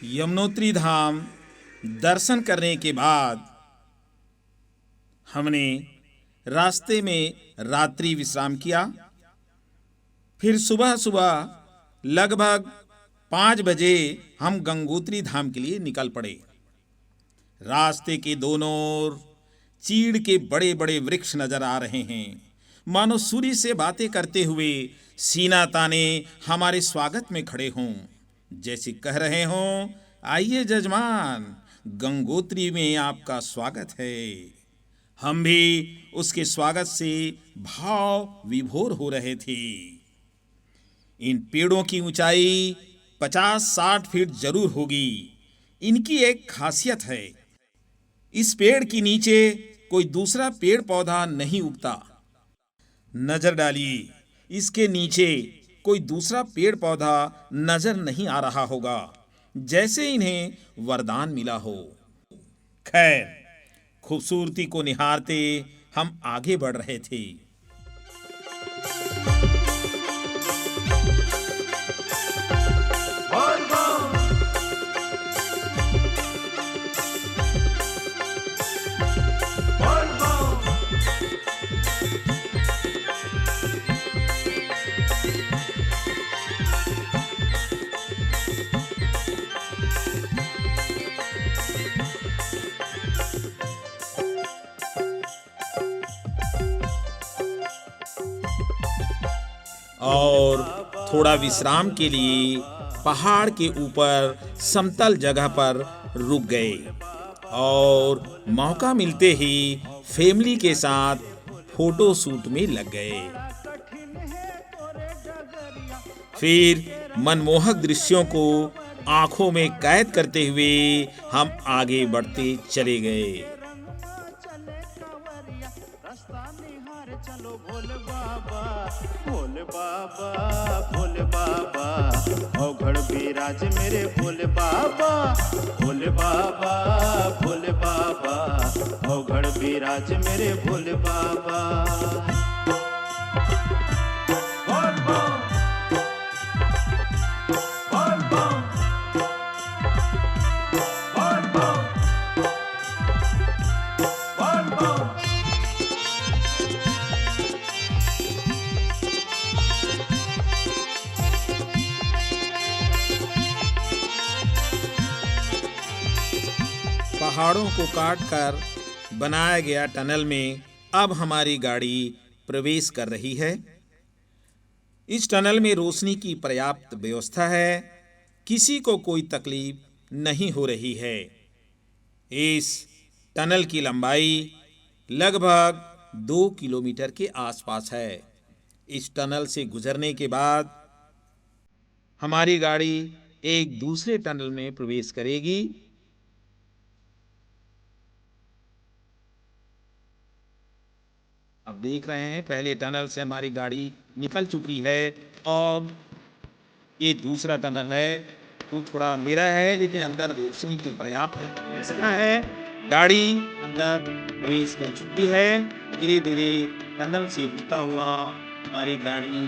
यमुनोत्री धाम दर्शन करने के बाद हमने रास्ते में रात्रि विश्राम किया। फिर सुबह सुबह लगभग 5 बजे हम गंगोत्री धाम के लिए निकल पड़े। रास्ते के दोनों ओर चीड़ के बड़े बड़े वृक्ष नजर आ रहे हैं, मानो सूर्य से बातें करते हुए सीना ताने हमारे स्वागत में खड़े हों, जैसे कह रहे हों, आइए जजमान, गंगोत्री में आपका स्वागत है। हम भी उसके स्वागत से भाव विभोर हो रहे थे। इन पेड़ों की ऊंचाई 50-60 फीट जरूर होगी। इनकी एक खासियत है, इस पेड़ के नीचे कोई दूसरा पेड़ पौधा नहीं उगता। नजर डालिए, इसके नीचे कोई दूसरा पेड़ पौधा नजर नहीं आ रहा होगा, जैसे इन्हें वरदान मिला हो। खैर, खूबसूरती को निहारते हम आगे बढ़ रहे थे। और थोड़ा विश्राम के लिए पहाड़ के ऊपर समतल जगह पर रुक गए और मौका मिलते ही फैमिली के साथ फोटो शूट में लग गए। फिर मनमोहक दृश्यों को आंखों में कैद करते हुए हम आगे बढ़ते चले गए। भोले बाबा भोले बाबा औघड़ बिराज मेरे भोले बाबा, भोले बाबा भोले बाबा औघड़ बिराज मेरे भोले बाबा। पहाड़ों को काटकर बनाया गया टनल में अब हमारी गाड़ी प्रवेश कर रही है। इस टनल में रोशनी की पर्याप्त व्यवस्था है, किसी को कोई तकलीफ नहीं हो रही है। इस टनल की लंबाई लगभग 2 किलोमीटर के आसपास है। इस टनल से गुजरने के बाद हमारी गाड़ी एक दूसरे टनल में प्रवेश करेगी। अब देख रहे हैं, पहले टनल से हमारी गाड़ी निकल चुकी है और ये दूसरा टनल है। तो थोड़ा अंधेरा है, लेकिन अंदर रोशनी की पर्याप्त व्यवस्था है। गाड़ी अंदर प्रवेश कर चुकी है। धीरे धीरे टनल से उठता हुआ हमारी गाड़ी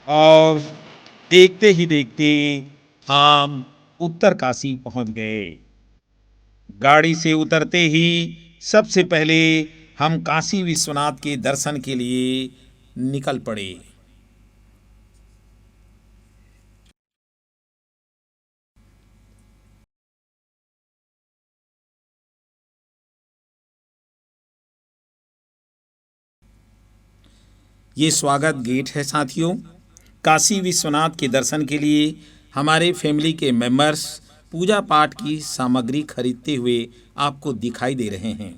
और देखते ही देखते हम उत्तरकाशी पहुंच गए। गाड़ी से उतरते ही सबसे पहले हम काशी विश्वनाथ के दर्शन के लिए निकल पड़े। ये स्वागत गेट है साथियों। काशी विश्वनाथ के दर्शन के लिए हमारे फैमिली के मेंबर्स पूजा पाठ की सामग्री खरीदते हुए आपको दिखाई दे रहे हैं।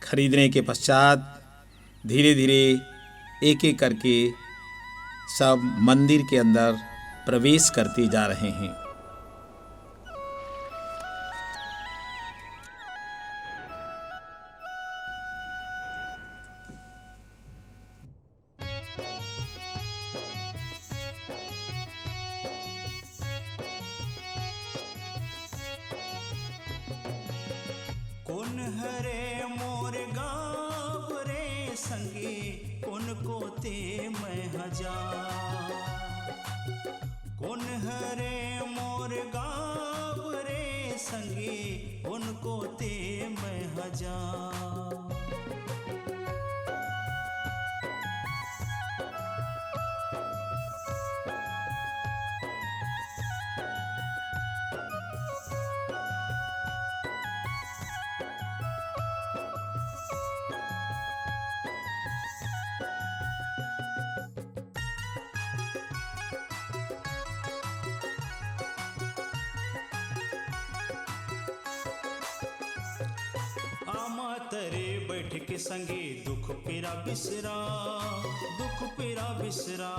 खरीदने के पश्चात धीरे धीरे एक एक करके सब मंदिर के अंदर प्रवेश करते जा रहे हैं। कौन हरे मोर गाँव रे संगी, कौन को ते मैं हजार। कौन हरे मोर गाँव रे संगी, कौन को ते मैं हजार। आमा तरे बैठ के संगे दुख पीरा बिसरा, दुख पीरा बिसरा।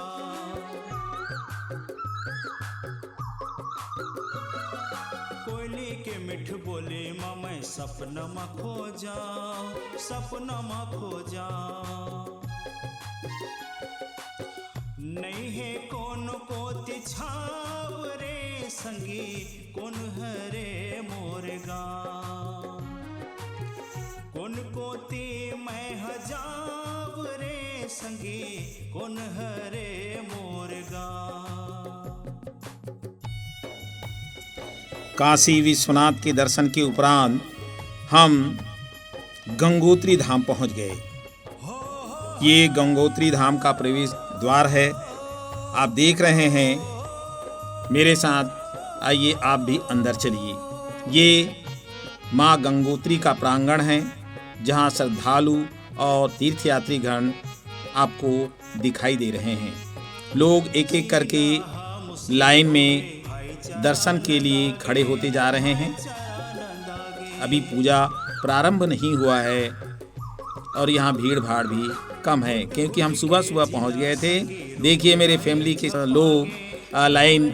कोयली के मिठ बोले माँ मैं सपना मा खो जा, सपना मा खो जा। नहीं है कौन को तिछाव रे संगी, कौन हरे मोर गाँव। कौन कोती मैं हजाव रे संगी, कौन हरे मोर गाँव। काशी विश्वनाथ के दर्शन के उपरांत हम गंगोत्री धाम पहुंच गए। ये गंगोत्री धाम का प्रवेश द्वार है, आप देख रहे हैं। मेरे साथ आइए आप भी अंदर चलिए। ये माँ गंगोत्री का प्रांगण है, जहाँ श्रद्धालु और तीर्थयात्रीगण आपको दिखाई दे रहे हैं। लोग एक एक करके लाइन में दर्शन के लिए खड़े होते जा रहे हैं। अभी पूजा प्रारंभ नहीं हुआ है और यहाँ भीड़ भाड़ भी कम है, क्योंकि हम सुबह सुबह पहुँच गए थे। देखिए मेरे फैमिली के लोग लाइन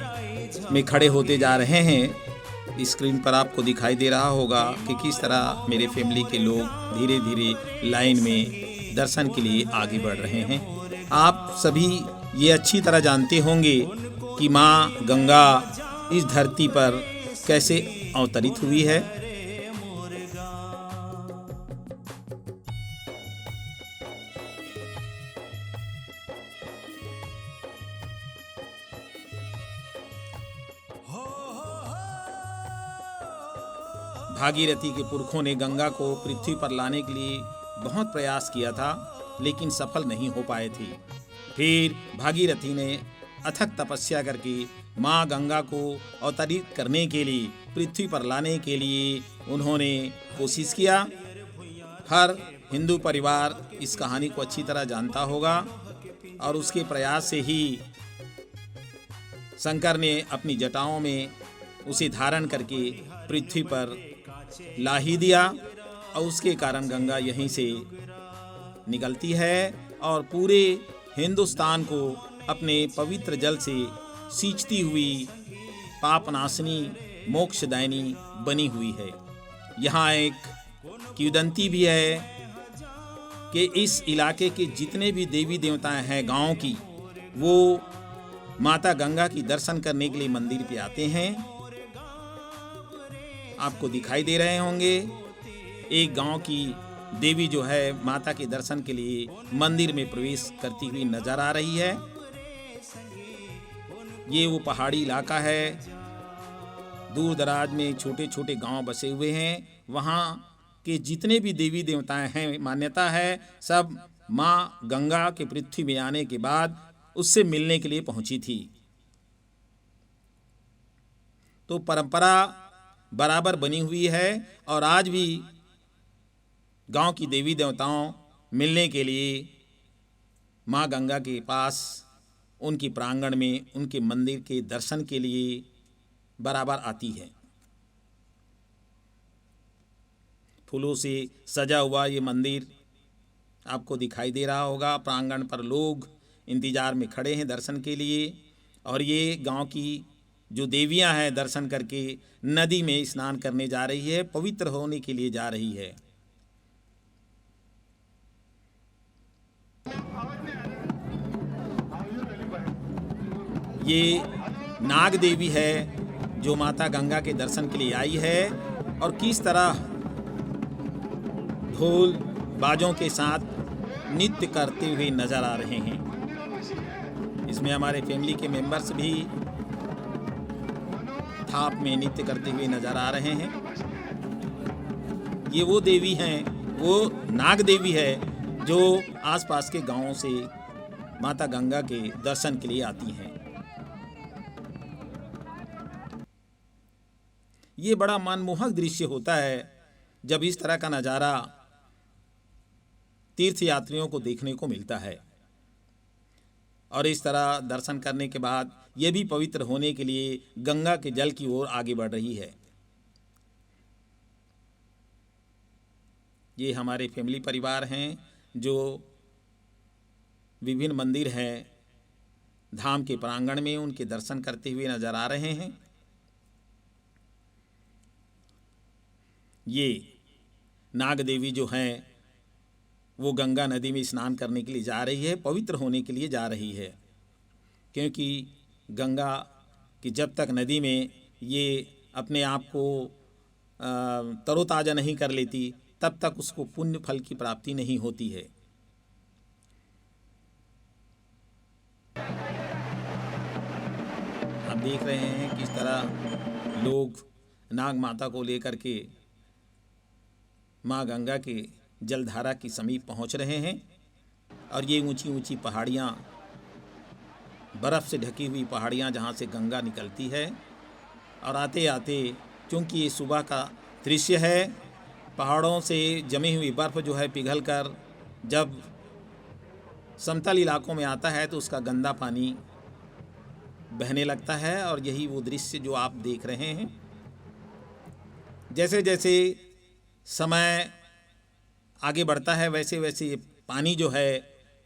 में खड़े होते जा रहे हैं। स्क्रीन पर आपको दिखाई दे रहा होगा कि किस तरह मेरे फैमिली के लोग धीरे धीरे लाइन में दर्शन के लिए आगे बढ़ रहे हैं। आप सभी ये अच्छी तरह जानते होंगे कि माँ गंगा इस धरती पर कैसे अवतरित हुई है। भागीरथी के पुरखों ने गंगा को पृथ्वी पर लाने के लिए बहुत प्रयास किया था, लेकिन सफल नहीं हो पाए थे। फिर भागीरथी ने अथक तपस्या करके माँ गंगा को अवतरित करने के लिए, पृथ्वी पर लाने के लिए उन्होंने कोशिश किया। हर हिंदू परिवार इस कहानी को अच्छी तरह जानता होगा और उसके प्रयास से ही शंकर ने अपनी जटाओं में उसे धारण करके पृथ्वी पर ला ही दिया और उसके कारण गंगा यहीं से निकलती है और पूरे हिंदुस्तान को अपने पवित्र जल से सींचती हुई पापनाशनी मोक्षदायिनी बनी हुई है। यहाँ एक किंवदंती भी है कि इस इलाके के जितने भी देवी देवताएं हैं गांव की, वो माता गंगा की दर्शन करने के लिए मंदिर पे आते हैं। आपको दिखाई दे रहे होंगे एक गांव की देवी जो है माता के दर्शन के लिए मंदिर में प्रवेश करती हुई नजर आ रही है। ये वो पहाड़ी इलाका है, दूर दराज में छोटे छोटे गांव बसे हुए हैं। वहाँ के जितने भी देवी देवताएं हैं, मान्यता है सब माँ गंगा के पृथ्वी में आने के बाद उससे मिलने के लिए पहुंची थी। तो परंपरा बराबर बनी हुई है और आज भी गांव की देवी देवताओं मिलने के लिए माँ गंगा के पास उनकी प्रांगण में उनके मंदिर के दर्शन के लिए बराबर आती है। फूलों से सजा हुआ ये मंदिर आपको दिखाई दे रहा होगा। प्रांगण पर लोग इंतजार में खड़े हैं दर्शन के लिए, और ये गांव की जो देवियां हैं दर्शन करके नदी में स्नान करने जा रही है, पवित्र होने के लिए जा रही है। ये नाग देवी है जो माता गंगा के दर्शन के लिए आई है, और किस तरह ढोल बाजों के साथ नृत्य करते हुए नजर आ रहे हैं। इसमें हमारे फैमिली के मेंबर्स भी थाप में नृत्य करते हुए नजर आ रहे हैं। ये वो देवी हैं, वो नाग देवी है जो आसपास के गांवों से माता गंगा के दर्शन के लिए आती हैं। ये बड़ा मनमोहक दृश्य होता है जब इस तरह का नज़ारा तीर्थयात्रियों को देखने को मिलता है, और इस तरह दर्शन करने के बाद ये भी पवित्र होने के लिए गंगा के जल की ओर आगे बढ़ रही है। ये हमारे फैमिली परिवार हैं जो विभिन्न मंदिर हैं धाम के प्रांगण में उनके दर्शन करते हुए नजर आ रहे हैं। ये नाग देवी जो हैं वो गंगा नदी में स्नान करने के लिए जा रही है, पवित्र होने के लिए जा रही है, क्योंकि गंगा की जब तक नदी में ये अपने आप को तरोताज़ा नहीं कर लेती तब तक उसको पुण्य फल की प्राप्ति नहीं होती है। आप देख रहे हैं किस तरह लोग नाग माता को लेकर के माँ गंगा के जलधारा के समीप पहुँच रहे हैं, और ये ऊंची ऊंची पहाड़ियाँ, बर्फ़ से ढकी हुई पहाड़ियाँ जहाँ से गंगा निकलती है, और आते आते क्योंकि ये सुबह का दृश्य है, पहाड़ों से जमी हुई बर्फ़ जो है पिघलकर जब समतल इलाकों में आता है तो उसका गंदा पानी बहने लगता है, और यही वो दृश्य जो आप देख रहे हैं। जैसे जैसे समय आगे बढ़ता है वैसे वैसे ये पानी जो है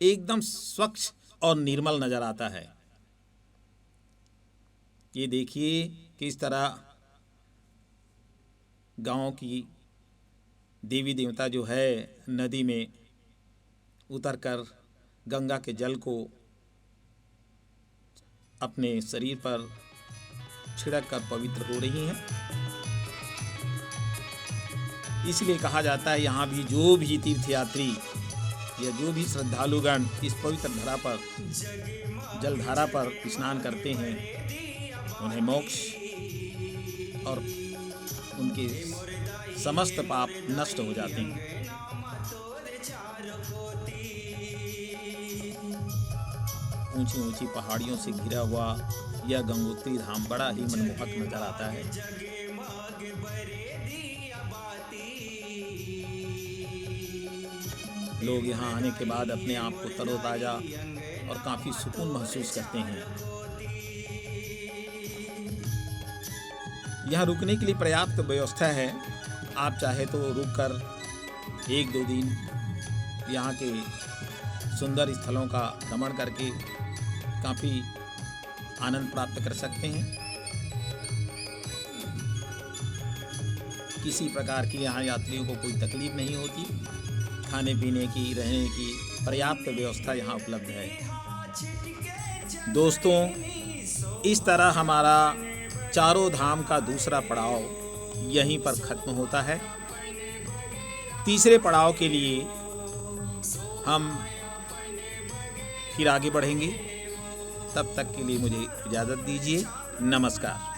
एकदम स्वच्छ और निर्मल नज़र आता है। ये देखिए किस तरह गांव की देवी देवता जो है नदी में उतरकर गंगा के जल को अपने शरीर पर छिड़क कर पवित्र हो रही हैं। इसलिए कहा जाता है यहाँ भी जो भी तीर्थयात्री या जो भी श्रद्धालुगण इस पवित्र धरा पर जलधारा पर स्नान करते हैं उन्हें मोक्ष और उनके समस्त पाप नष्ट हो जाते हैं। ऊंची ऊंची पहाड़ियों से घिरा हुआ यह गंगोत्री धाम बड़ा ही मनमोहक नजर आता है। लोग यहाँ आने के बाद अपने आप को तरोताज़ा और काफ़ी सुकून महसूस करते हैं। यहाँ रुकने के लिए पर्याप्त व्यवस्था है। आप चाहे तो रुककर 1-2 दिन यहाँ के सुंदर स्थलों का भ्रमण करके काफ़ी आनंद प्राप्त कर सकते हैं। किसी प्रकार की यहाँ यात्रियों को कोई तकलीफ नहीं होती। खाने पीने की, रहने की पर्याप्त व्यवस्था यहाँ उपलब्ध है। दोस्तों, इस तरह हमारा चारों धाम का दूसरा पड़ाव यहीं पर ख़त्म होता है। तीसरे पड़ाव के लिए हम फिर आगे बढ़ेंगे। तब तक के लिए मुझे इजाज़त दीजिए। नमस्कार।